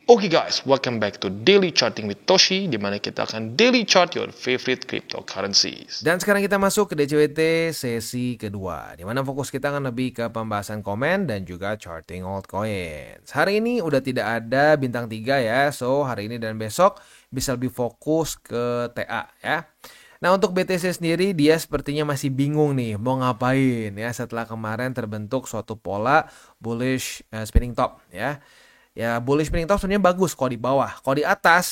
Oke guys, welcome back to Daily Charting with Toshi, di mana kita akan daily chart your favorite cryptocurrencies. Dan sekarang kita masuk ke DCWT sesi kedua, di mana fokus kita akan lebih ke pembahasan komen dan juga charting altcoins. Hari ini udah tidak ada bintang 3 ya, so hari ini dan besok bisa lebih fokus ke TA ya. Nah untuk BTC sendiri dia sepertinya masih bingung nih mau ngapain ya setelah kemarin terbentuk suatu pola bullish spinning top ya. Ya bullish spinning top sebenarnya bagus kalau di bawah, kalau di atas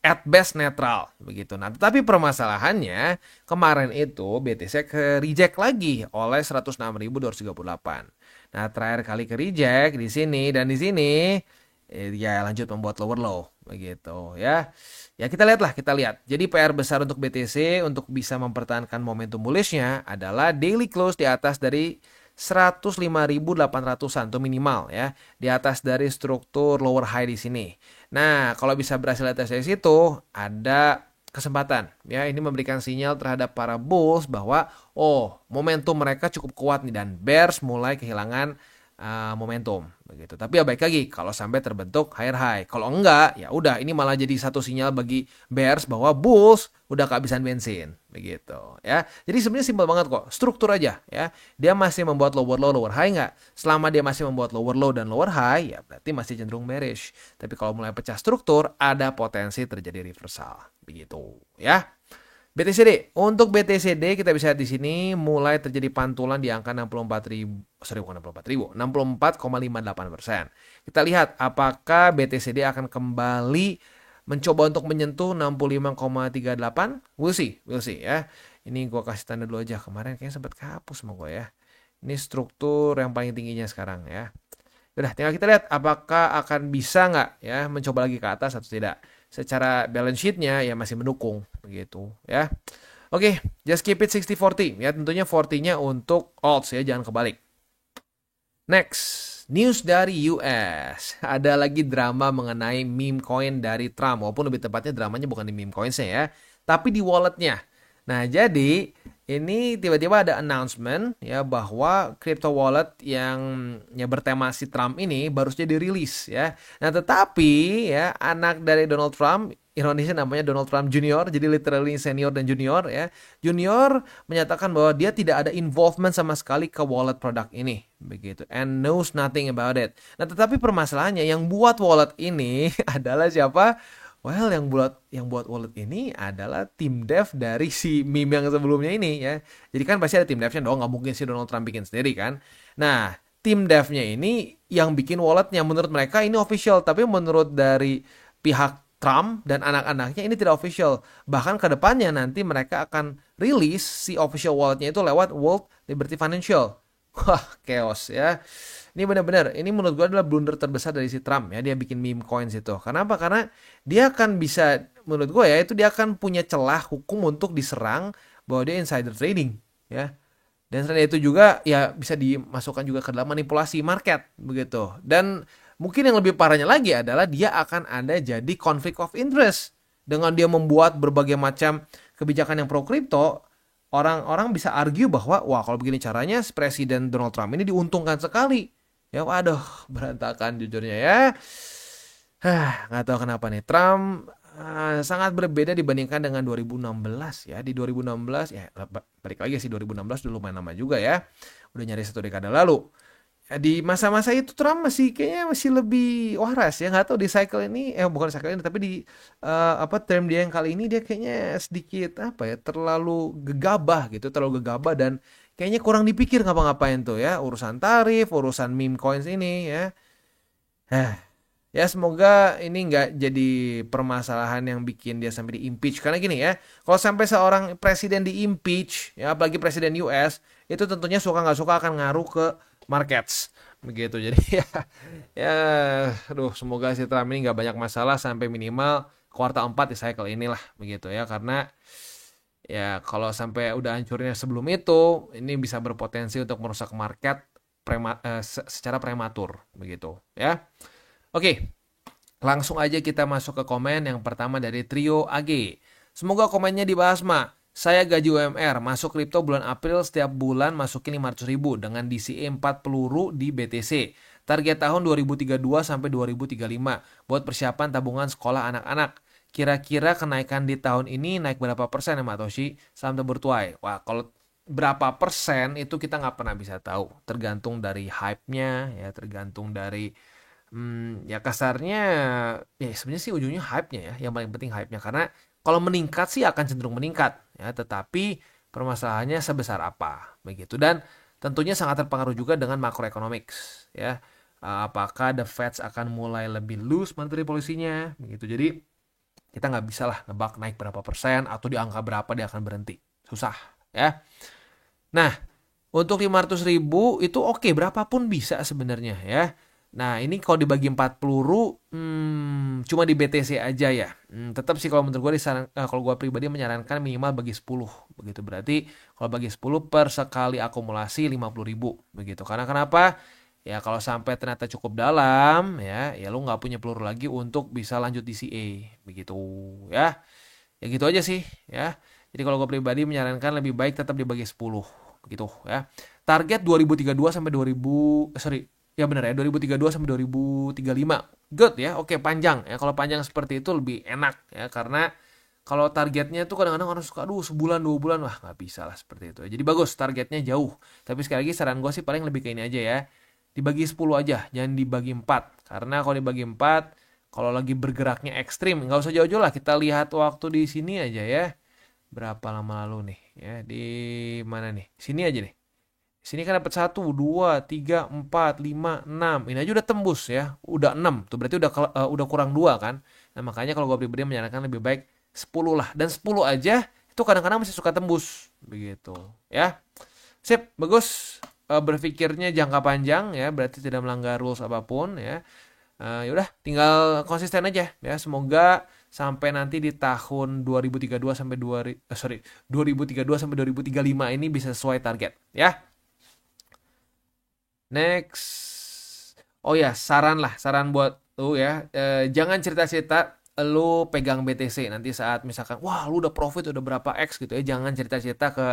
at best netral begitu. Nah, tetapi permasalahannya kemarin itu BTC ke reject lagi oleh 106.238. Nah, terakhir kali ke reject di sini dan di sini ya lanjut membuat lower low begitu ya. Ya kita lihat. Jadi PR besar untuk BTC untuk bisa mempertahankan momentum bullishnya adalah daily close di atas dari 105.800-an tuh minimal ya, di atas dari struktur lower high di sini. Nah, kalau bisa berhasil atas dari situ, ada kesempatan ya, ini memberikan sinyal terhadap para bulls bahwa momentum mereka cukup kuat nih dan bears mulai kehilangan momentum begitu. Tapi ya baik lagi kalau sampai terbentuk higher high. Kalau enggak, ya udah ini malah jadi satu sinyal bagi bears bahwa bulls udah kehabisan bensin begitu ya. Jadi sebenarnya simpel banget kok, struktur aja ya. Dia masih membuat lower low, lower high nggak? Selama dia masih membuat lower low dan lower high, ya berarti masih cenderung bearish. Tapi kalau mulai pecah struktur, ada potensi terjadi reversal begitu ya. BTCD, untuk BTCD kita bisa lihat di sini mulai terjadi pantulan di angka 64,58%. Kita lihat apakah BTCD akan kembali mencoba untuk menyentuh 65,38. We'll see ya. Ini gue kasih tanda dulu aja, kemarin kayaknya sempat kehapus sama gue ya. Ini struktur yang paling tingginya sekarang ya. Udah, tinggal kita lihat apakah akan bisa nggak ya mencoba lagi ke atas atau tidak. Secara balance sheet-nya ya masih mendukung begitu ya. Oke, just keep it 60-40 ya, tentunya 40-nya untuk alts ya, jangan kebalik. Next, news dari US. Ada lagi drama mengenai meme coin dari Trump, walaupun lebih tepatnya dramanya bukan di meme coinsnya ya, tapi di walletnya. Nah, jadi ini tiba-tiba ada announcement ya bahwa crypto wallet yang ya bertema si Trump ini baru saja dirilis ya. Nah, tetapi ya anak dari Donald Trump, ironisnya namanya Donald Trump Junior, jadi literally senior dan junior ya. Junior menyatakan bahwa dia tidak ada involvement sama sekali ke wallet produk ini begitu, and knows nothing about it. Nah, tetapi permasalahannya yang buat wallet ini adalah siapa? Well, yang buat wallet ini adalah tim dev dari si meme yang sebelumnya ini ya. Jadi kan pasti ada tim devnya dong, nggak mungkin si Donald Trump bikin sendiri kan. Nah, tim devnya ini yang bikin walletnya menurut mereka ini official, tapi menurut dari pihak Trump dan anak-anaknya ini tidak official. Bahkan ke depannya nanti mereka akan rilis si official walletnya itu lewat World Liberty Financial. Wah, chaos ya. Ini benar-benar, ini menurut gue adalah blunder terbesar dari si Trump ya, dia bikin meme coins itu. Kenapa? Karena dia akan bisa, menurut gue ya, itu dia akan punya celah hukum untuk diserang bahwa dia insider trading ya. Dan selain itu juga ya bisa dimasukkan juga ke dalam manipulasi market begitu. Dan mungkin yang lebih parahnya lagi adalah dia akan ada jadi conflict of interest. Dengan dia membuat berbagai macam kebijakan yang pro kripto, orang-orang bisa argue bahwa wah kalau begini caranya Presiden Donald Trump ini diuntungkan sekali. Ya waduh, berantakan jujurnya ya. Nggak tahu kenapa nih Trump sangat berbeda dibandingkan dengan 2016 ya. Di 2016 ya balik lagi sih, 2016 dulu lumayan lama juga ya. Udah nyari satu dekade lalu. Ya, di masa-masa itu Trump kayaknya masih lebih waras ya. Nggak tahu di cycle ini bukan cycle ini tapi di term dia yang kali ini dia kayaknya sedikit terlalu gegabah gitu, terlalu gegabah dan kayaknya kurang dipikir ngapa-ngapain tuh ya, urusan tarif, urusan meme coins ini ya. Ya semoga ini nggak jadi permasalahan yang bikin dia sampai di-impeach. Karena gini ya, kalau sampai seorang presiden di-impeach, ya apalagi presiden US, itu tentunya suka nggak suka akan ngaruh ke markets. Begitu, jadi aduh semoga si Trump ini nggak banyak masalah sampai minimal kuartal 4 di cycle inilah. Begitu ya, karena ya kalau sampai udah hancurnya sebelum itu, ini bisa berpotensi untuk merusak market secara prematur. Begitu ya. Oke, langsung aja kita masuk ke komen yang pertama dari Trio AG. Semoga komennya dibahas, Ma. Saya gaji UMR, masuk kripto bulan April, setiap bulan masukin 500.000 dengan DCA 4 peluru di BTC. Target tahun 2032 sampai 2035 buat persiapan tabungan sekolah anak-anak. Kira-kira kenaikan di tahun ini naik berapa persen ya Mak Toshi? Salam tabur tuai. Wah, kalau berapa persen itu kita nggak pernah bisa tahu. Tergantung dari hype-nya, ya tergantung dari ya kasarnya ya sebenarnya sih ujungnya hype-nya ya. Yang paling penting hype-nya karena kalau meningkat sih akan cenderung meningkat ya, tetapi permasalahannya sebesar apa begitu dan tentunya sangat terpengaruh juga dengan macroeconomics ya. Apakah the Fed akan mulai lebih loose monetary policy-nya begitu. Jadi kita nggak bisa lah nebak naik berapa persen atau di angka berapa dia akan berhenti. Susah ya. Nah, untuk 500.000 itu oke, berapapun bisa sebenarnya ya. Nah, ini kalau dibagi 4 peluru, cuma di BTC aja ya. Tetap sih kalau menurut gue kalau gue pribadi menyarankan minimal bagi 10. Begitu berarti kalau bagi 10 per sekali akumulasi 50.000 begitu. Karena kenapa? Ya kalau sampai ternyata cukup dalam ya lu nggak punya peluru lagi untuk bisa lanjut DCA begitu ya. Ya gitu aja sih ya. Jadi kalau gue pribadi menyarankan lebih baik tetap dibagi 10 begitu ya. Target 2032 sampai 2000 sorry. Ya benar ya, 2032 sampai 2035. Good ya. Oke, panjang ya. Kalau panjang seperti itu lebih enak ya karena kalau targetnya tuh kadang-kadang orang suka aduh sebulan 2 bulan wah nggak bisa lah seperti itu. Jadi bagus targetnya jauh. Tapi sekali lagi saran gue sih paling lebih ke ini aja ya. Dibagi 10 aja, jangan dibagi 4. Karena kalau dibagi 4 kalau lagi bergeraknya ekstrim, nggak usah jauh-jauh lah. Kita lihat waktu di sini aja ya. Berapa lama lalu nih ya di mana nih? Sini aja nih. Sini kan dapat 1, 2, 3, 4, 5, 6. Ini aja udah tembus ya. Udah 6. Tuh berarti udah kurang 2 kan. Nah makanya kalau gue pribadi menyarankan lebih baik 10 lah. Dan 10 aja itu kadang-kadang masih suka tembus. Begitu ya. Sip, bagus. Berpikirnya jangka panjang ya. Berarti tidak melanggar rules apapun ya. Yaudah tinggal konsisten aja ya. Semoga sampai nanti di tahun 2032 sampai 2032 sampai 2035 ini bisa sesuai target ya. Next. Oh ya, saran buat lu ya. Jangan cerita-cerita lu pegang BTC nanti saat misalkan wah lu udah profit udah berapa X gitu ya. Jangan cerita-cerita ke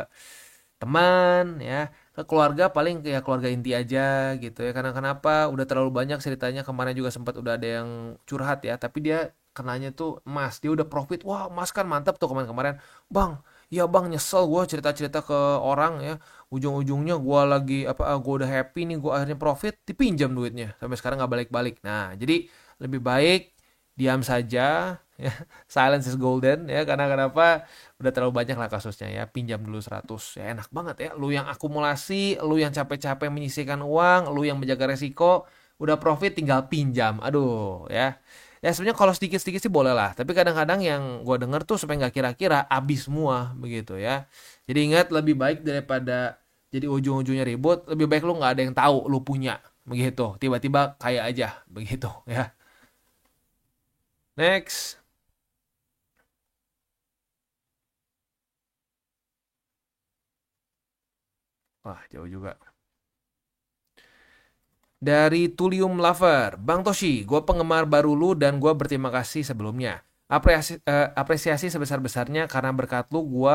teman ya, ke keluarga paling ya keluarga inti aja gitu ya. Karena kenapa? Udah terlalu banyak ceritanya kemarin juga sempat udah ada yang curhat ya, tapi dia kenanya tuh emas. Dia udah profit. Wah, emas kan mantap tuh kemarin-kemarin. Bang, ya bang nyesel gue cerita-cerita ke orang ya ujung-ujungnya gue lagi gue udah happy nih gue akhirnya profit dipinjam duitnya sampai sekarang nggak balik-balik. Nah jadi lebih baik diam saja ya. Silence is golden ya karena kenapa udah terlalu banyak lah kasusnya ya. Pinjam dulu 100 ya enak banget ya, lu yang akumulasi, lu yang capek-capek menyisihkan uang, lu yang menjaga resiko, udah profit tinggal pinjam. Aduh ya. Ya sebenarnya kalau sedikit-sedikit sih boleh lah. Tapi kadang-kadang yang gue denger tuh supaya nggak kira-kira habis semua begitu ya. Jadi ingat lebih baik daripada jadi ujung-ujungnya ribut. Lebih baik lu nggak ada yang tahu lu punya begitu. Tiba-tiba kaya aja begitu ya. Next. Wah jauh juga. Dari Tulium Lover, Bang Toshi, gue penggemar baru lu dan gue berterima kasih sebelumnya. Apresiasi sebesar-besarnya karena berkat lu gue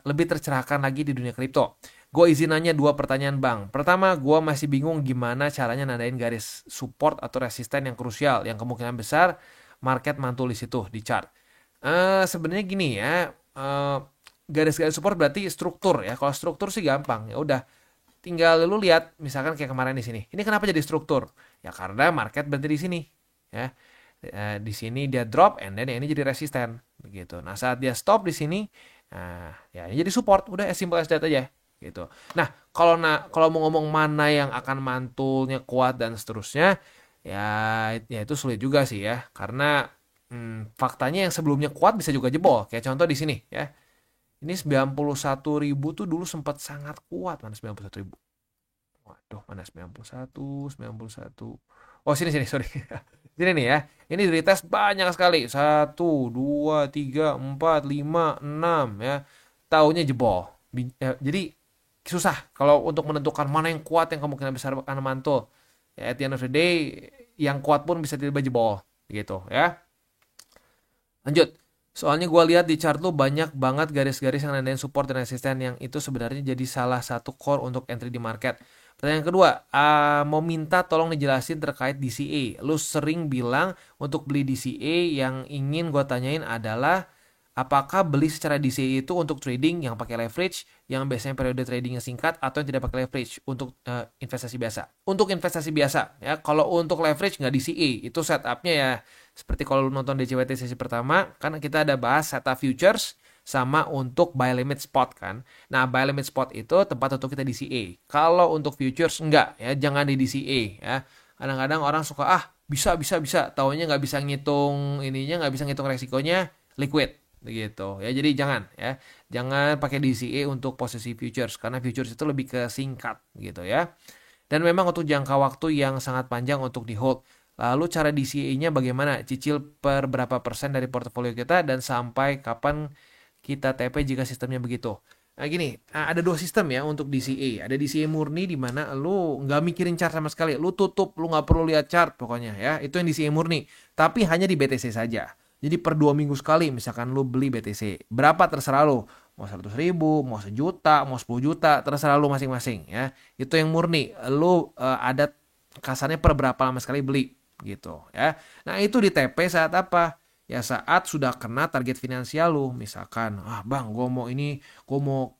lebih tercerahkan lagi di dunia kripto. Gue izin nanya 2 pertanyaan bang. Pertama, gue masih bingung gimana caranya nandain garis support atau resisten yang krusial, yang kemungkinan besar market mantul di situ di chart. Sebenarnya gini ya, garis-garis support berarti struktur ya. Kalau struktur sih gampang, ya udah tinggal lu lihat misalkan kayak kemarin di sini. Ini kenapa jadi struktur? Ya karena market berhenti di sini, ya. Di sini dia drop and then ini jadi resisten begitu. Nah, saat dia stop di sini, nah ya ini jadi support. Udah as simple as that aja gitu. Nah, kalau mau ngomong mana yang akan mantulnya kuat dan seterusnya, ya itu sulit juga sih ya. Karena faktanya yang sebelumnya kuat bisa juga jebol. Kayak contoh di sini ya. Ini 91.000 tuh dulu sempat sangat kuat. Mana 91.000? Waduh, mana 91, 91. Oh, sini, sorry. Sini nih ya. Ini di retest banyak sekali. 1, 2, 3, 4, 5, 6 ya. Taunya jebol. Jadi susah kalau untuk menentukan mana yang kuat yang kemungkinan besar akan mantul. Ya, at the end of the day, yang kuat pun bisa tiba-tiba jebol. Gitu ya. Lanjut. Soalnya gue lihat di chart lu banyak banget garis-garis yang nandain support dan resisten yang itu sebenarnya jadi salah satu core untuk entry di market. Pertanyaan kedua, mau minta tolong dijelasin terkait DCA. Lu sering bilang untuk beli DCA, yang ingin gue tanyain adalah apakah beli secara DCA itu untuk trading yang pakai leverage, yang biasanya periode tradingnya singkat, atau yang tidak pakai leverage untuk investasi biasa. Untuk investasi biasa, ya. Kalau untuk leverage nggak DCA, itu setupnya ya seperti kalau lu nonton DCWT sesi pertama, kan kita ada bahas setup futures sama untuk buy limit spot kan. Nah, buy limit spot itu tempat untuk kita DCA. Kalau untuk futures enggak ya, jangan di DCA ya. Kadang-kadang orang suka bisa, taunya nggak bisa ngitung ininya, nggak bisa ngitung resikonya, liquid begitu ya. Jadi jangan pakai DCA untuk posisi futures, karena futures itu lebih ke singkat gitu ya. Dan memang untuk jangka waktu yang sangat panjang untuk di hold. Lalu cara DCA-nya bagaimana? Cicil per berapa persen dari portofolio kita dan sampai kapan kita TP jika sistemnya begitu. Nah gini, ada dua sistem ya untuk DCA. Ada DCA murni di mana lu nggak mikirin chart sama sekali. Lu tutup, lu nggak perlu lihat chart pokoknya ya. Itu yang DCA murni. Tapi hanya di BTC saja. Jadi per 2 minggu sekali misalkan lu beli BTC. Berapa terserah lu. Mau 100 ribu, mau sejuta, mau 10 juta. Terserah lu masing-masing ya. Itu yang murni. Lu ada kasarnya per berapa lama sekali beli gitu ya. Nah itu di TP saat apa? Ya saat sudah kena target finansial lu. Misalkan, bang gue mau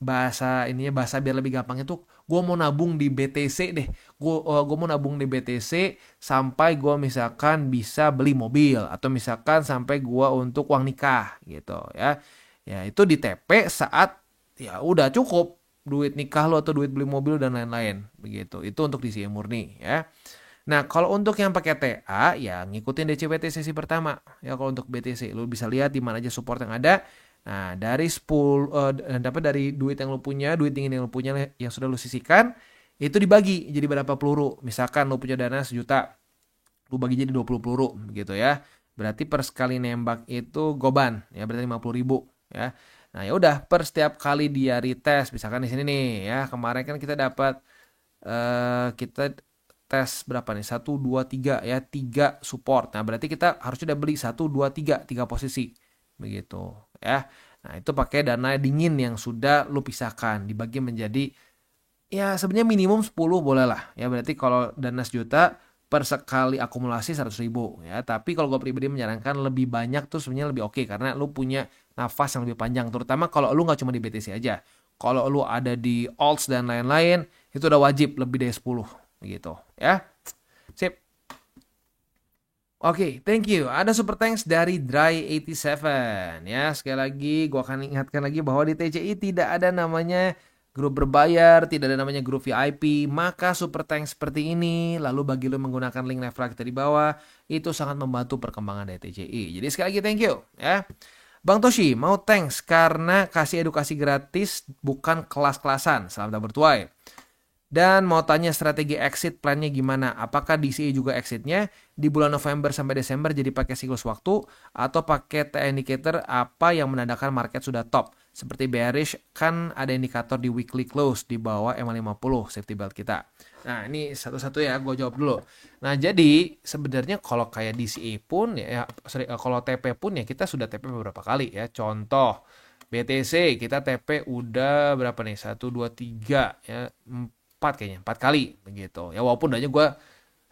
bahasa biar lebih gampang itu, gue mau nabung di BTC deh. Gue mau nabung di BTC sampai gue misalkan bisa beli mobil, atau misalkan sampai gue untuk uang nikah gitu ya. Ya itu di TP saat ya udah cukup duit nikah lo atau duit beli mobil dan lain-lain begitu. Itu untuk DCA murni ya. Nah, kalau untuk yang pakai TA, ya ngikutin DCBT sesi pertama. Ya, kalau untuk BTC, lu bisa lihat di mana aja support yang ada. Nah, dari 10, dapat dari duit yang lu punya, duit dingin yang lu punya, yang sudah lu sisihkan, itu dibagi jadi berapa peluru. Misalkan lu punya dana 1 juta, lu bagi jadi 20 peluru, gitu ya. Berarti per sekali nembak itu goban, ya berarti 50 ribu, ya. Nah, ya udah per setiap kali dia retest, misalkan di sini nih, ya kemarin kan kita dapat kita tes berapa nih? 1, 2, 3 ya, 3 support. Nah, berarti kita harusnya udah beli 1, 2, 3 posisi. Begitu ya. Nah, itu pakai dana dingin yang sudah lu pisahkan, dibagi menjadi ya sebenarnya minimum 10 boleh lah. Ya, berarti kalau dana 1 juta per sekali akumulasi 100 ribu ya. Tapi kalau gue pribadi menyarankan lebih banyak tuh sebenarnya lebih oke, karena lu punya nafas yang lebih panjang, terutama kalau lu nggak cuma di BTC aja. Kalau lu ada di alts dan lain-lain, itu udah wajib lebih dari 10 gitu ya. Sip. Oke, thank you. Ada super thanks dari Dry87 ya. Sekali lagi gua akan ingatkan lagi bahwa di TCI tidak ada namanya grup berbayar, tidak ada namanya grup VIP. Maka super thanks seperti ini, lalu bagi lo menggunakan link referral kita di bawah, itu sangat membantu perkembangan dari TCI. Jadi sekali lagi thank you ya. Bang Toshi mau thanks karena kasih edukasi gratis, bukan kelas-kelasan. Selamat bertuai. Dan mau tanya strategi exit plannya gimana? Apakah DCA juga exitnya di bulan November sampai Desember jadi pakai siklus waktu, atau pakai T indicator apa yang menandakan market sudah top? Seperti bearish kan ada indikator di weekly close di bawah MA50 safety belt kita. Nah ini satu-satu ya, gue jawab dulu. Nah jadi sebenarnya kalau kayak DCA pun kalau TP pun ya kita sudah TP beberapa kali ya. Contoh BTC kita TP udah berapa nih? 1, 2, 3 ya. 4 kayaknya, 4 kali begitu. Ya walaupun udah gue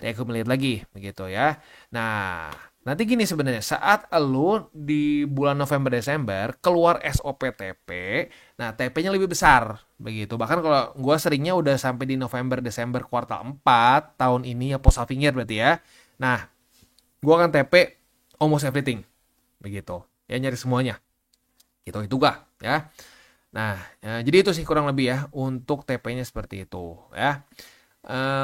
reakumulate lagi begitu ya. Nah, nanti gini sebenarnya, saat lu di bulan November Desember keluar SOP TP, nah TP-nya lebih besar begitu. Bahkan kalau gue seringnya udah sampai di November Desember kuartal 4 tahun ini ya, post halving year berarti ya. Nah, gue akan TP almost everything begitu. Ya nyari semuanya. Gitu gak ya. Nah, jadi itu sih kurang lebih ya untuk TP-nya seperti itu ya.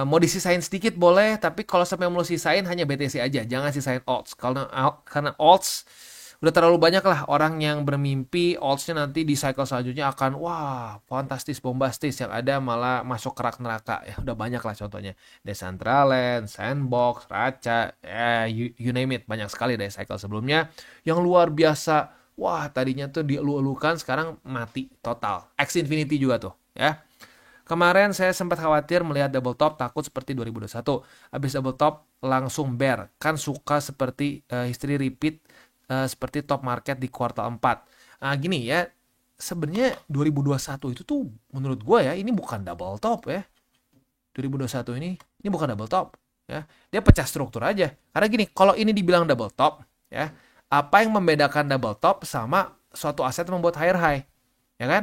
Mau disisain sedikit boleh, tapi kalau sampai mau sisain hanya BTC aja, jangan sisain alts. Karena alts udah terlalu banyak lah orang yang bermimpi altsnya nanti di cycle selanjutnya akan wah fantastis bombastis, yang ada malah masuk kerak neraka ya. Udah banyak lah contohnya, Decentraland, Sandbox, Raca, you name it, banyak sekali dari cycle sebelumnya yang luar biasa. Wah, tadinya tuh dielu-elukan, sekarang mati total. X Infinity juga tuh, ya. Kemarin saya sempat khawatir melihat double top, takut seperti 2021. Habis double top langsung bear. Kan suka seperti history repeat seperti top market di kuartal 4. Nah, gini ya. Sebenarnya 2021 itu tuh menurut gue ya, ini bukan double top ya. 2021 ini bukan double top ya. Dia pecah struktur aja. Karena gini, kalau ini dibilang double top ya, apa yang membedakan double top sama suatu aset membuat higher high? Ya kan?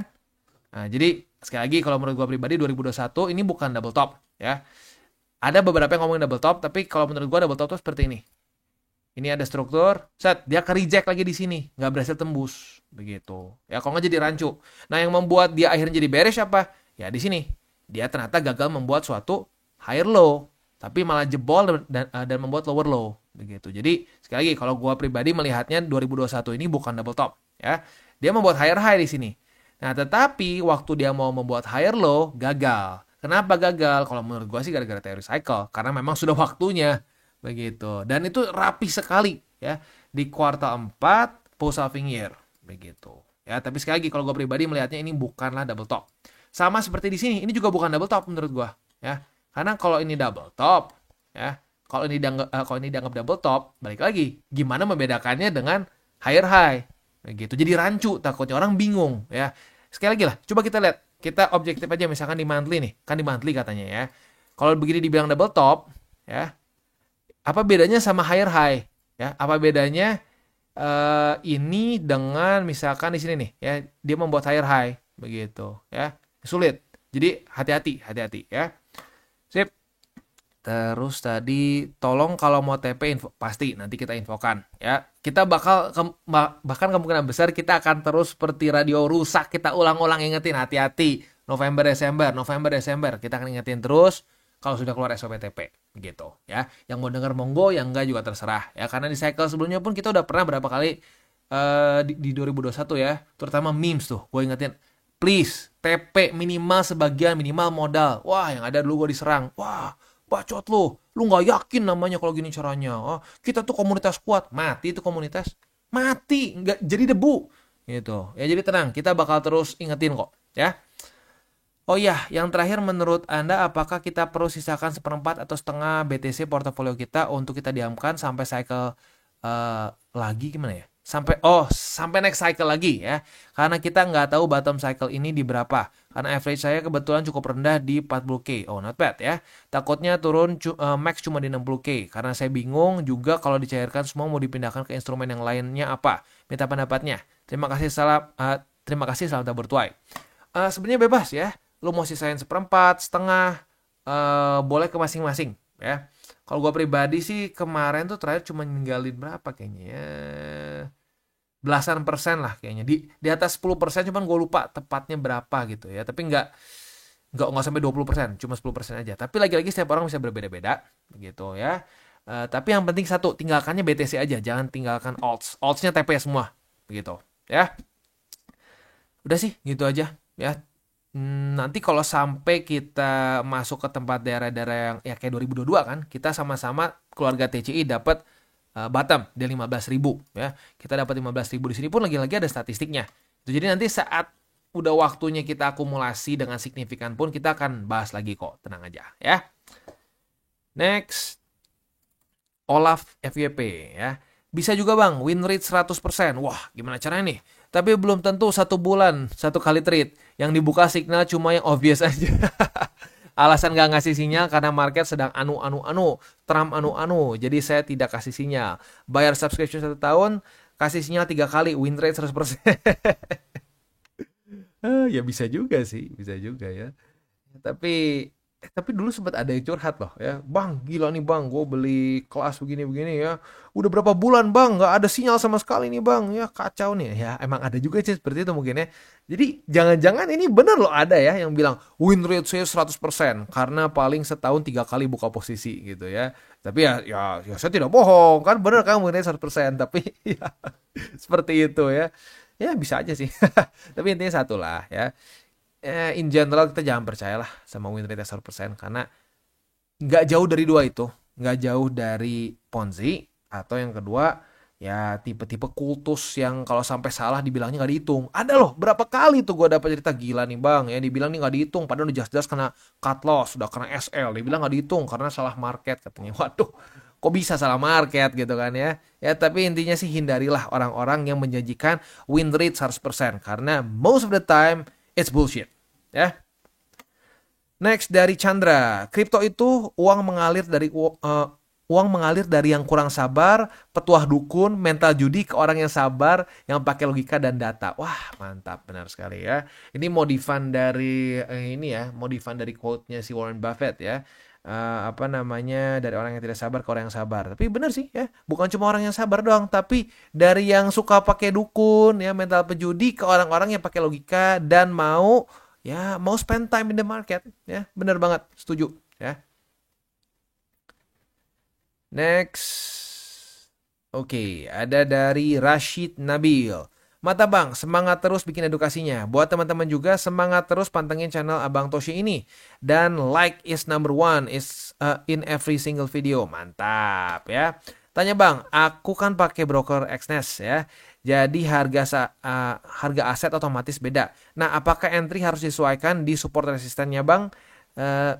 Nah, jadi sekali lagi kalau menurut gue pribadi 2021 ini bukan double top ya. Ada beberapa yang ngomongin double top, tapi kalau menurut gue double top tuh seperti ini. Ini ada struktur, set, dia ke reject lagi di sini, nggak berhasil tembus, begitu. Ya, kalau nggak jadi rancu. Nah, yang membuat dia akhirnya jadi bearish apa? Ya di sini, dia ternyata gagal membuat suatu higher low, tapi malah jebol dan membuat lower low, begitu. Jadi sekali lagi, kalau gua pribadi melihatnya 2021 ini bukan double top, ya. Dia membuat higher high di sini. Nah, tetapi waktu dia mau membuat higher low, gagal. Kenapa gagal? Kalau menurut gua sih gara-gara teori cycle, karena memang sudah waktunya. Begitu. Dan itu rapi sekali ya di kuartal 4 post halving year begitu. Ya, tapi sekali lagi kalau gue pribadi melihatnya ini bukanlah double top. Sama seperti di sini, ini juga bukan double top menurut gue ya. Karena kalau ini double top ya, kalau ini dianggap double top, balik lagi gimana membedakannya dengan higher high begitu. Jadi rancu, takutnya orang bingung ya. Sekali lagi lah, coba kita lihat. Kita objektif aja misalkan di monthly nih, kan di monthly katanya ya. Kalau begini dibilang double top ya, apa bedanya sama higher high ya? Apa bedanya ini dengan misalkan di sini nih ya, dia membuat higher high begitu ya. Sulit. Jadi hati-hati ya. Sip. Terus tadi tolong kalau mau TP info, pasti nanti kita infokan ya. Kita bahkan kemungkinan besar kita akan terus seperti radio rusak, kita ulang-ulang ingetin, hati-hati. November Desember kita akan ingetin terus kalau sudah keluar SOP TP gitu ya. Yang mau denger monggo, yang enggak juga terserah ya, karena di cycle sebelumnya pun kita udah pernah berapa kali di 2021 ya, terutama memes tuh gue ingetin, please TP minimal sebagian, minimal modal. Wah, yang ada dulu gue diserang, wah bacot lu nggak yakin namanya kalau gini caranya. Oh, kita tuh komunitas kuat, mati tuh komunitas, mati nggak jadi debu gitu ya. Jadi tenang, kita bakal terus ingetin kok ya. Oh iya, yang terakhir menurut Anda apakah kita perlu sisakan seperempat atau setengah BTC portofolio kita untuk kita diamkan sampai cycle lagi gimana ya? Sampai next cycle lagi ya. Karena kita nggak tahu bottom cycle ini di berapa. Karena average saya kebetulan cukup rendah di 40K. Oh, not bad ya. Takutnya turun max cuma di 60K. Karena saya bingung juga kalau dicairkan semua mau dipindahkan ke instrumen yang lainnya apa. Minta pendapatnya. Terima kasih, salam tabur tuai. Sebenarnya bebas ya. Lu mau sisain seperempat, setengah, boleh ke masing-masing ya. Kalau gue pribadi sih kemarin tuh terakhir cuma ninggalin berapa kayaknya ya, belasan persen lah kayaknya, di atas 10%, cuman gue lupa tepatnya berapa gitu ya. Tapi nggak sampai 20%, cuma 10% aja. Tapi lagi-lagi setiap orang bisa berbeda-beda gitu ya. Tapi yang penting satu, tinggalkannya BTC aja, jangan tinggalkan alts-nya TP semua begitu ya. Udah sih gitu aja ya. Nanti kalau sampai kita masuk ke tempat daerah-daerah yang ya kayak 2022 kan, kita sama-sama keluarga TCI dapat bottom di 15.000 ya. Kita dapat 15.000 di sini pun lagi-lagi ada statistiknya. Jadi nanti saat udah waktunya kita akumulasi dengan signifikan pun kita akan bahas lagi kok, tenang aja ya. Next, Olaf FYP ya. Bisa juga bang, win rate 100%. Wah, gimana caranya nih? Tapi belum tentu 1 bulan, 1 kali trade. Yang dibuka signal cuma yang obvious aja. Alasan gak ngasih sinyal karena market sedang Trump jadi saya tidak kasih sinyal. Bayar subscription 1 tahun, kasih sinyal 3 kali, win rate 100%. Ya bisa juga sih, bisa juga ya. Tapi dulu sempat ada yang curhat loh ya. Bang, gila nih bang, gue beli kelas begini-begini ya. Udah berapa bulan bang, gak ada sinyal sama sekali nih bang. Ya kacau nih. Ya emang ada juga sih seperti itu mungkin ya. Jadi jangan-jangan ini bener loh ada ya yang bilang win rate saya 100%. Karena paling setahun 3 kali buka posisi gitu ya. Tapi ya saya tidak bohong. Kan bener kan win rate 100%. Tapi ya seperti itu ya. Ya bisa aja sih. Tapi intinya satu lah ya. In general kita jangan percayalah sama win rate 100% karena nggak jauh dari dua itu, nggak jauh dari Ponzi atau yang kedua ya tipe-tipe kultus yang kalau sampai salah dibilangnya nggak dihitung. Ada loh berapa kali tuh gue dapat cerita gila nih bang ya, dibilang nih nggak dihitung padahal udah jelas-jelas kena cut loss, udah kena SL, dibilang nggak dihitung karena salah market katanya. Waduh, kok bisa salah market gitu kan ya. Ya tapi intinya sih hindarilah orang-orang yang menjanjikan win rate 100% karena most of the time it's bullshit ya. Next dari Chandra, kripto itu uang mengalir dari yang kurang sabar, petuah dukun, mental judi ke orang yang sabar, yang pakai logika dan data. Wah, mantap benar sekali ya. Ini modifan dari modifan dari quote-nya si Warren Buffett ya. Apa namanya, dari orang yang tidak sabar ke orang yang sabar. Tapi benar sih ya, bukan cuma orang yang sabar doang, tapi dari yang suka pakai dukun ya, mental pejudi ke orang-orang yang pakai logika dan mau spend time in the market ya, bener banget, setuju ya. Next, oke, ada dari Rashid Nabil. Mata Bang, semangat terus bikin edukasinya. Buat teman-teman juga, semangat terus pantengin channel Abang Toshi ini. Dan like is number one is in every single video. Mantap ya. Tanya Bang, aku kan pakai broker Exness ya. Jadi harga aset otomatis beda. Nah, apakah entry harus disesuaikan di support resistennya Bang? Eh,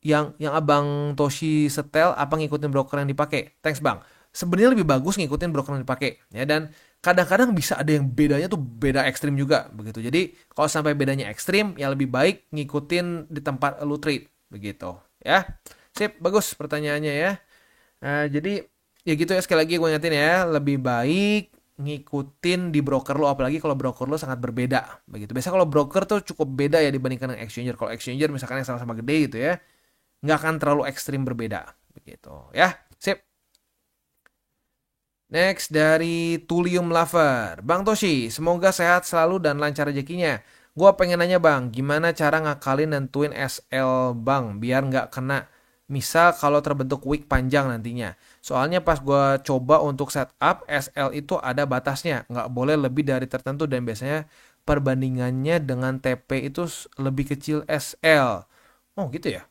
yang Abang Toshi setel apa ngikutin broker yang dipakai? Thanks Bang. Sebenarnya lebih bagus ngikutin broker yang dipakai ya, dan kadang-kadang bisa ada yang bedanya tuh beda ekstrim juga begitu. Jadi kalau sampai bedanya ekstrim ya lebih baik ngikutin di tempat lu trade begitu ya. Sip, bagus pertanyaannya ya. Jadi ya gitu ya, sekali lagi gue ingetin ya, lebih baik ngikutin di broker lo, apalagi kalau broker lo sangat berbeda begitu. Biasanya kalau broker tuh cukup beda ya dibandingkan dengan exchanger. Kalau exchanger misalkan yang sama-sama gede gitu ya, nggak akan terlalu ekstrim berbeda begitu ya. Sip. Next dari Tulium Lover. Bang Toshi, semoga sehat selalu dan lancar rezekinya. Gua pengen nanya Bang, gimana cara ngakalin nentuin SL Bang biar nggak kena misal kalau terbentuk wick panjang nantinya. Soalnya pas gua coba untuk setup SL itu ada batasnya, nggak boleh lebih dari tertentu dan biasanya perbandingannya dengan TP itu lebih kecil SL. Oh gitu ya.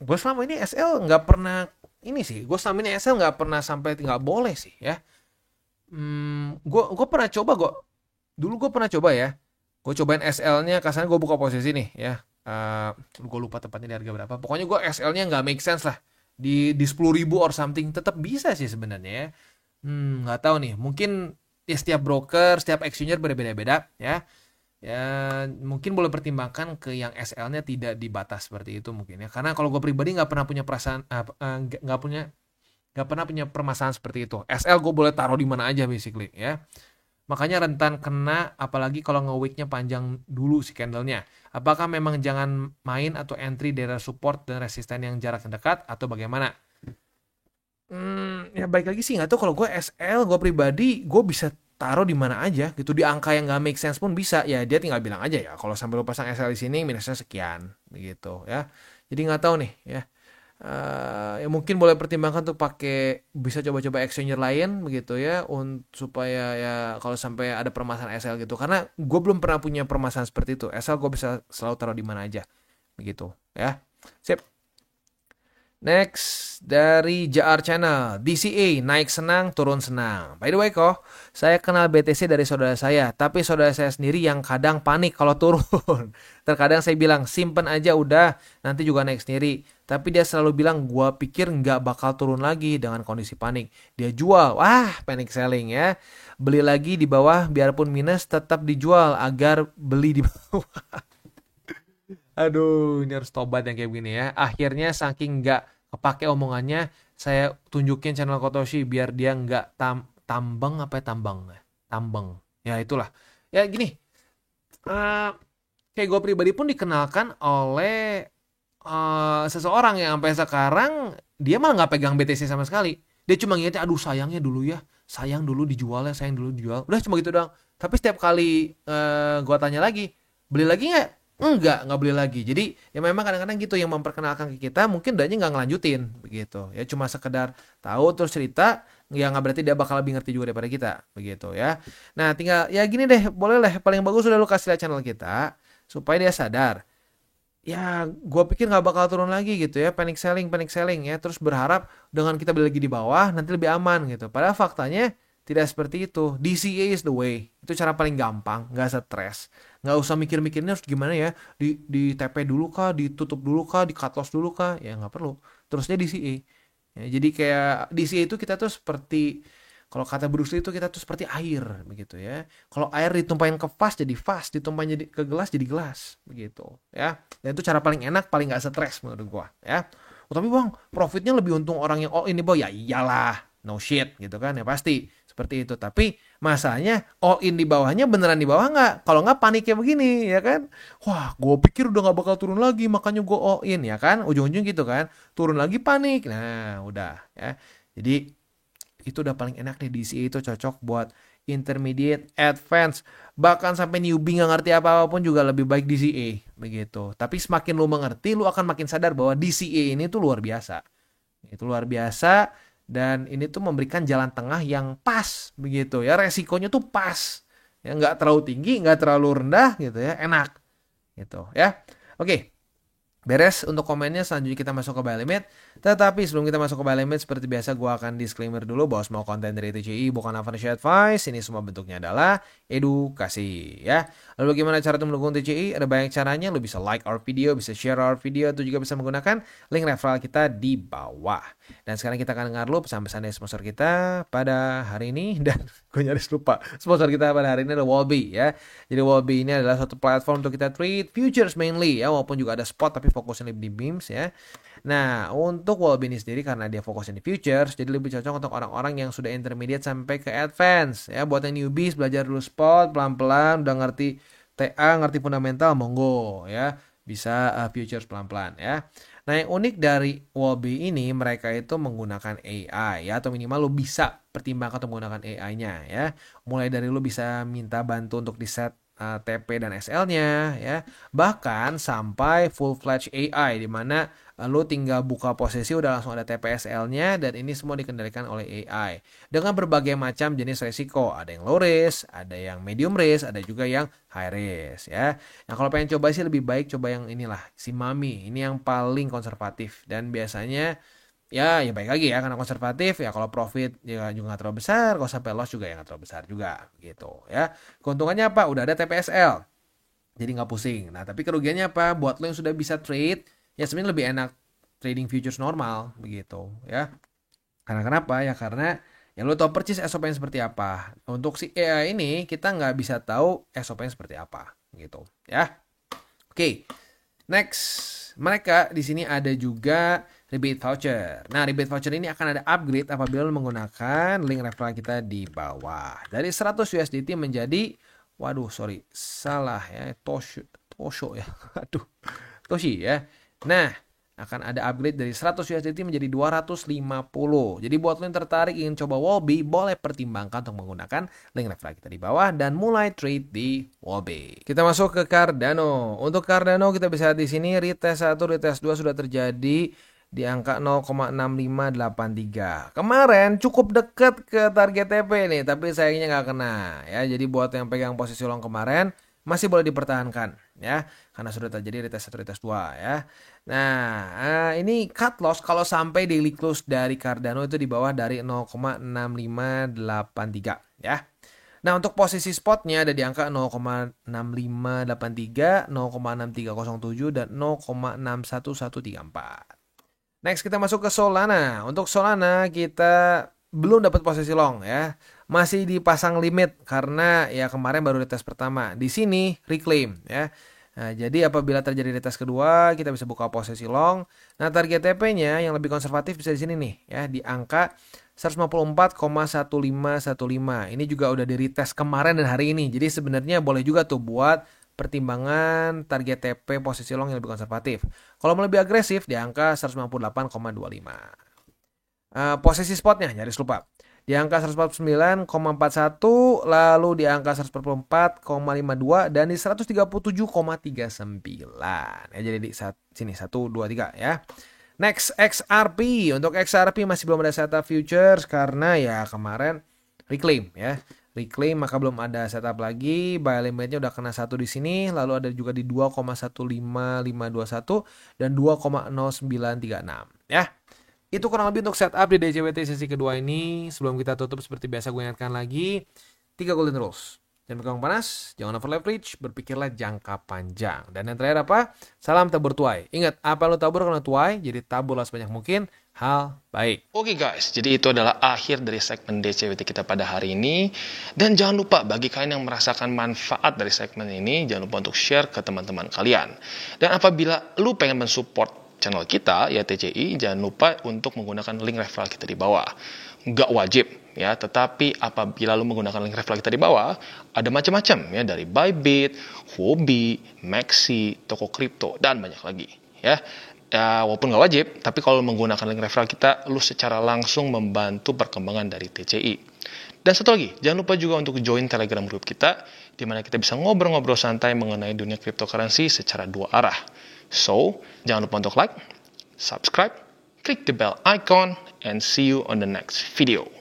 Gue selama ini SL nggak pernah ini sih. Gue selama ini SL nggak pernah sampai nggak boleh sih ya. Gue pernah coba gue. Dulu gue pernah coba ya. Gue cobain SL-nya, kasarnya gue buka posisi nih ya. Gue lupa tepatnya di harga berapa. Pokoknya gue SL-nya nggak make sense lah. Di 10.000 or something tetap bisa sih sebenarnya ya. Nggak tahu nih. Mungkin ya setiap broker, setiap exchanger berbeda-beda ya. Ya mungkin boleh pertimbangkan ke yang SL-nya tidak dibatas seperti itu mungkin ya. Karena kalau gue pribadi nggak pernah punya perasaan nggak pernah punya permasalahan seperti itu. SL gue boleh taruh di mana aja basically ya. Makanya rentan kena, apalagi kalau nge-wicknya panjang dulu si candlenya. Apakah memang jangan main atau entry daerah support dan resisten yang jarak dekat atau bagaimana? Ya baik lagi sih nggak tahu, kalau gue SL gue pribadi gue bisa taruh di mana aja gitu, di angka yang nggak make sense pun bisa ya, dia tinggal bilang aja ya kalau sampai lo pasang SL di sini minusnya sekian begitu ya. Jadi nggak tahu nih ya. Ya mungkin boleh pertimbangkan tuh pakai, bisa coba-coba exchanger lain begitu ya, supaya ya kalau sampai ada permasalahan SL gitu, karena gue belum pernah punya permasalahan seperti itu. SL gue bisa selalu taruh di mana aja begitu ya. Sip. Next dari JR Channel, DCA naik senang turun senang. By the way kok, saya kenal BTC dari saudara saya, tapi saudara saya sendiri yang kadang panik kalau turun. Terkadang saya bilang simpen aja udah, nanti juga naik sendiri. Tapi dia selalu bilang gua pikir nggak bakal turun lagi dengan kondisi panik. Dia jual, wah panic selling ya. Beli lagi di bawah biarpun minus tetap dijual agar beli di bawah. Aduh, ini harus tobat yang kayak begini ya. Akhirnya saking nggak kepake omongannya, saya tunjukin channel Kotoshi biar dia nggak tambang apa ya, tambang. Ya itulah. Ya gini, kayak gue pribadi pun dikenalkan oleh seseorang yang sampai sekarang dia malah nggak pegang BTC sama sekali. Dia cuma ngingetnya, aduh sayangnya dulu ya, sayang dulu dijual ya, sayang dulu dijual. Udah cuma gitu doang. Tapi setiap kali gue tanya lagi, beli lagi nggak? Nggak beli lagi. Jadi ya memang kadang-kadang gitu yang memperkenalkan ke kita, mungkin dianya nggak ngelanjutin begitu. Ya cuma sekedar tahu terus cerita, ya nggak berarti dia bakal lebih ngerti juga daripada kita begitu ya. Nah tinggal ya gini deh, boleh lah. Paling bagus udah lu kasih lihat channel kita supaya dia sadar. Ya gue pikir nggak bakal turun lagi gitu ya, panic selling ya. Terus berharap dengan kita beli lagi di bawah nanti lebih aman gitu. Padahal faktanya tidak seperti itu. DCA is the way. Itu cara paling gampang, nggak stres. Nggak usah mikir-mikirnya harus gimana ya. Di TP dulu kah, ditutup dulu kah, di cut loss dulu kah. Ya nggak perlu. Terusnya DCA. Ya, jadi kayak DCA itu kita tuh seperti Kalau kata Bruce Lee itu kita tuh seperti air begitu ya. Kalau air ditumpahin ke vas jadi vas, ditumpahin jadi ke gelas jadi gelas begitu ya. Dan itu cara paling enak, paling nggak stres menurut gua ya. Oh, tapi bang, profitnya lebih untung orang yang all in nih bang. Ya iyalah, no shit gitu kan ya pasti seperti itu. Tapi masalahnya all in di bawahnya beneran di bawah nggak? Kalau nggak paniknya begini ya kan? Wah, gue pikir udah nggak bakal turun lagi, makanya gue all in ya kan? Ujung-ujung gitu kan? Turun lagi panik. Nah, udah ya. Jadi itu udah paling enak nih, DCA itu cocok buat intermediate, advance, bahkan sampai newbie nggak ngerti apa-apa pun juga lebih baik DCA begitu. Tapi semakin lu mengerti, lu akan makin sadar bahwa DCA ini tuh luar biasa. Itu luar biasa dan ini tuh memberikan jalan tengah yang pas begitu ya. Resikonya tuh pas. Ya nggak terlalu tinggi, nggak terlalu rendah gitu ya. Enak gitu ya. Oke. Beres untuk komennya, selanjutnya kita masuk ke buy limit. Tetapi sebelum kita masuk ke buy limit, seperti biasa gue akan disclaimer dulu bahwa semua konten dari TCI bukan financial advice. Ini semua bentuknya adalah edukasi ya. Lalu bagaimana cara mendukung TCI? Ada banyak caranya. Lu bisa like our video, bisa share our video, atau juga bisa menggunakan link referral kita di bawah. Dan sekarang kita akan dengar dulu pesan-pesan dari sponsor kita pada hari ini. Dan gue nyaris lupa, sponsor kita pada hari ini adalah Wallby ya. Jadi Wallby ini adalah suatu platform untuk kita trade futures mainly ya, walaupun juga ada spot tapi fokusnya lebih di beams ya. Nah, untuk Wallby ini sendiri karena dia fokusnya di futures, jadi lebih cocok untuk orang-orang yang sudah intermediate sampai ke advance ya. Buat yang newbies belajar dulu spot pelan-pelan, udah ngerti TA, ngerti fundamental, monggo ya. Bisa futures pelan-pelan ya. Nah, yang unik dari Wallby ini, mereka itu menggunakan AI ya, atau minimal lo bisa pertimbangkan untuk menggunakan AI-nya ya. Mulai dari lo bisa minta bantu untuk di set TP dan SL-nya ya. Bahkan sampai full-fledged AI di mana lo tinggal buka posisi udah langsung ada TP SL-nya dan ini semua dikendalikan oleh AI. Dengan berbagai macam jenis resiko, ada yang low risk, ada yang medium risk, ada juga yang high risk ya. Nah, kalau pengen coba sih lebih baik coba yang inilah, si Mami. Ini yang paling konservatif dan biasanya ya baik lagi ya karena konservatif ya. Kalau profit ya juga nggak terlalu besar, kalau sampai loss juga ya nggak terlalu besar juga gitu ya. Keuntungannya apa? Udah ada TPSL jadi nggak pusing. Nah, tapi kerugiannya apa? Buat lo yang sudah bisa trade ya sebenarnya lebih enak trading futures normal begitu ya. Karena kenapa ya? Karena ya lo tahu persis SOP-nya seperti apa. Untuk si AI ini kita nggak bisa tahu SOP-nya seperti apa gitu ya. Oke. Next, mereka di sini ada juga rebate voucher. Nah, rebate voucher ini akan ada upgrade apabila lo menggunakan link referral kita di bawah. Dari 100 USDT menjadi, waduh sorry, salah ya, Tosho ya, aduh, Toshi ya. Nah, akan ada upgrade dari 100 USDT menjadi 250. Jadi buat lo yang tertarik ingin coba Wallby, boleh pertimbangkan untuk menggunakan link referral kita di bawah dan mulai trade di Wallby. Kita masuk ke Cardano. Untuk Cardano kita bisa lihat di sini retest 1, retest 2 sudah terjadi di angka 0,6583. Kemarin cukup dekat ke target TP nih, tapi sayangnya nggak kena ya. Jadi buat yang pegang posisi long kemarin masih boleh dipertahankan ya, karena sudah terjadi retest 1, retest 2 ya. Nah, ini cut loss kalau sampai daily close dari Cardano itu di bawah dari 0,6583 ya. Nah, untuk posisi spotnya ada di angka 0,6583, 0,6307 dan 0,61134. Next kita masuk ke Solana. Untuk Solana kita belum dapat posisi long ya. Masih dipasang limit karena ya kemarin baru retest pertama. Di sini reclaim ya. Nah, jadi apabila terjadi retest kedua, kita bisa buka posisi long. Nah, target TP-nya yang lebih konservatif bisa di sini nih ya, di angka 154,1515. Ini juga udah di retest kemarin dan hari ini. Jadi sebenarnya boleh juga tuh buat pertimbangan target TP posisi long yang lebih konservatif. Kalau mau lebih agresif di angka 158,25. Posisi spotnya nyaris lupa. Di angka 149,41, lalu di angka 144,52 dan di 137,39. Ya, jadi di sini 1 2 3 ya. Next XRP. Untuk XRP masih belum ada setup futures karena ya kemarin reclaim ya. Reclaim maka belum ada setup lagi. Buy limitnya udah kena 1 di sini, lalu ada juga di 2,15521 dan 2,0936 ya. Itu kurang lebih untuk setup di DJWT sesi kedua ini. Sebelum kita tutup seperti biasa gue ingatkan lagi 3 golden rules. Jangan pegang panas, jangan over leverage, berpikirlah jangka panjang. Dan yang terakhir apa? Salam tabur tuai. Ingat, apa yang lo tabur kena tuai, jadi taburlah sebanyak mungkin hal baik. Oke guys, jadi itu adalah akhir dari segmen DCWT kita pada hari ini. Dan jangan lupa bagi kalian yang merasakan manfaat dari segmen ini, jangan lupa untuk share ke teman-teman kalian. Dan apabila lu pengen mensupport channel kita, ya TCI, jangan lupa untuk menggunakan link referral kita di bawah. Nggak wajib, ya, tetapi apabila lu menggunakan link referral kita di bawah, ada macam-macam, ya, dari Bybit, Huobi, Maxi, toko kripto, dan banyak lagi, ya. Ya, walaupun nggak wajib, tapi kalau menggunakan link referral kita, lu secara langsung membantu perkembangan dari TCI. Dan satu lagi, jangan lupa juga untuk join Telegram group kita, di mana kita bisa ngobrol-ngobrol santai mengenai dunia cryptocurrency secara dua arah. So, jangan lupa untuk like, subscribe, click the bell icon, and see you on the next video.